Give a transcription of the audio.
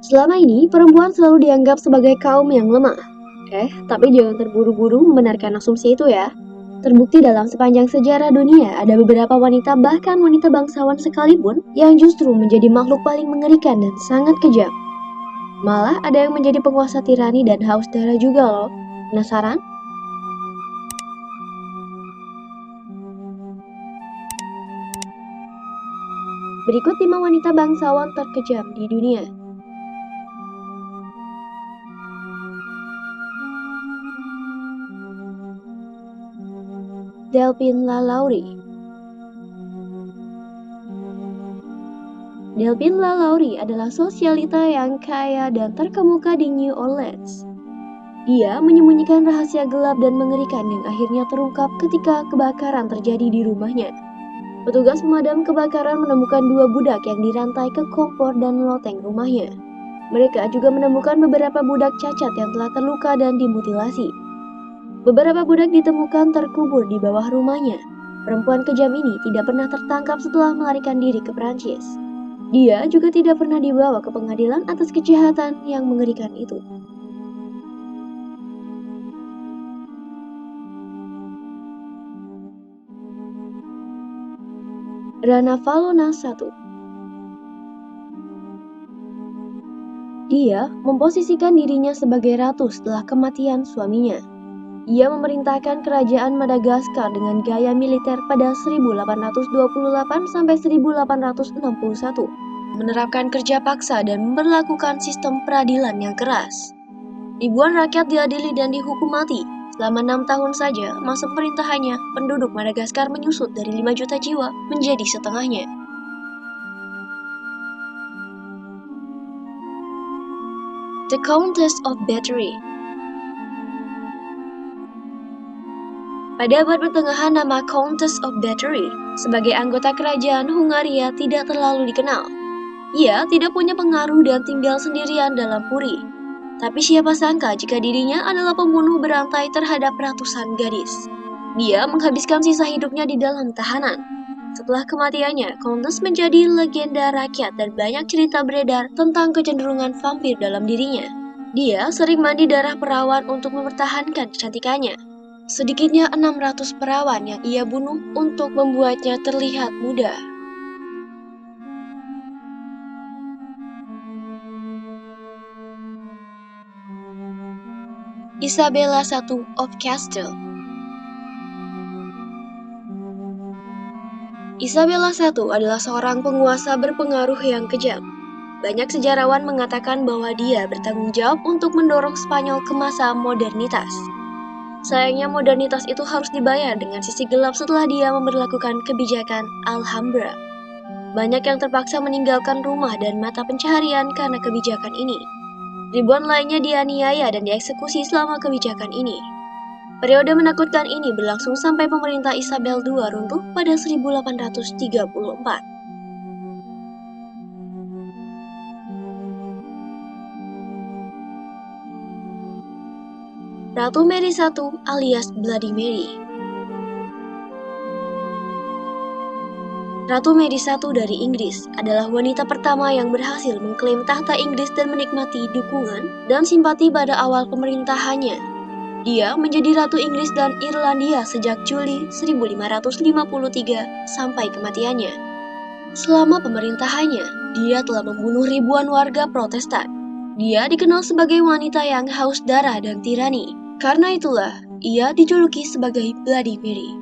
Selama ini, perempuan selalu dianggap sebagai kaum yang lemah. Tapi jangan terburu-buru membenarkan asumsi itu ya. Terbukti dalam sepanjang sejarah dunia, ada beberapa wanita bahkan wanita bangsawan sekalipun yang justru menjadi makhluk paling mengerikan dan sangat kejam. Malah ada yang menjadi penguasa tirani dan haus darah juga loh. Penasaran? Berikut 5 wanita bangsawan terkejam di dunia. Delphine LaLaurie. Delphine LaLaurie adalah sosialita yang kaya dan terkemuka di New Orleans. Dia menyembunyikan rahasia gelap dan mengerikan yang akhirnya terungkap ketika kebakaran terjadi di rumahnya. Petugas pemadam kebakaran menemukan 2 budak yang dirantai ke kompor dan loteng rumahnya. Mereka juga menemukan beberapa budak cacat yang telah terluka dan dimutilasi. Beberapa budak ditemukan terkubur di bawah rumahnya. Perempuan kejam ini tidak pernah tertangkap setelah melarikan diri ke Prancis. Dia juga tidak pernah dibawa ke pengadilan atas kejahatan yang mengerikan itu. Rana Valona I. Dia memposisikan dirinya sebagai ratu setelah kematian suaminya. Ia memerintahkan kerajaan Madagaskar dengan gaya militer pada 1828 sampai 1861, menerapkan kerja paksa dan memberlakukan sistem peradilan yang keras. Ribuan rakyat diadili dan dihukum mati. Selama 6 tahun saja masa pemerintahannya, penduduk Madagaskar menyusut dari 5 juta jiwa menjadi setengahnya. The Countess of Battery. Pada abad pertengahan, nama Countess of Battery sebagai anggota kerajaan Hungaria tidak terlalu dikenal. Ia tidak punya pengaruh dan tinggal sendirian dalam puri. Tapi siapa sangka jika dirinya adalah pembunuh berantai terhadap ratusan gadis. Dia menghabiskan sisa hidupnya di dalam tahanan. Setelah kematiannya, Countess menjadi legenda rakyat dan banyak cerita beredar tentang kecenderungan vampir dalam dirinya. Dia sering mandi darah perawan untuk mempertahankan kecantikannya. Sedikitnya 600 perawan yang ia bunuh untuk membuatnya terlihat muda. Isabella I of Castile. Isabella I adalah seorang penguasa berpengaruh yang kejam. Banyak sejarawan mengatakan bahwa dia bertanggung jawab untuk mendorong Spanyol ke masa modernitas. Sayangnya modernitas itu harus dibayar dengan sisi gelap setelah dia memberlakukan kebijakan Alhambra. Banyak yang terpaksa meninggalkan rumah dan mata pencaharian karena kebijakan ini. Ribuan lainnya dianiaya dan dieksekusi selama kebijakan ini. Periode menakutkan ini berlangsung sampai pemerintah Isabel II runtuh pada 1834. Ratu Mary I alias Bloody Mary. Ratu Mary I dari Inggris adalah wanita pertama yang berhasil mengklaim tahta Inggris dan menikmati dukungan dan simpati pada awal pemerintahannya. Dia menjadi Ratu Inggris dan Irlandia sejak Juli 1553 sampai kematiannya. Selama pemerintahannya, dia telah membunuh ribuan warga Protestan. Dia dikenal sebagai wanita yang haus darah dan tirani. Karena itulah, ia dijuluki sebagai Bloody Mary.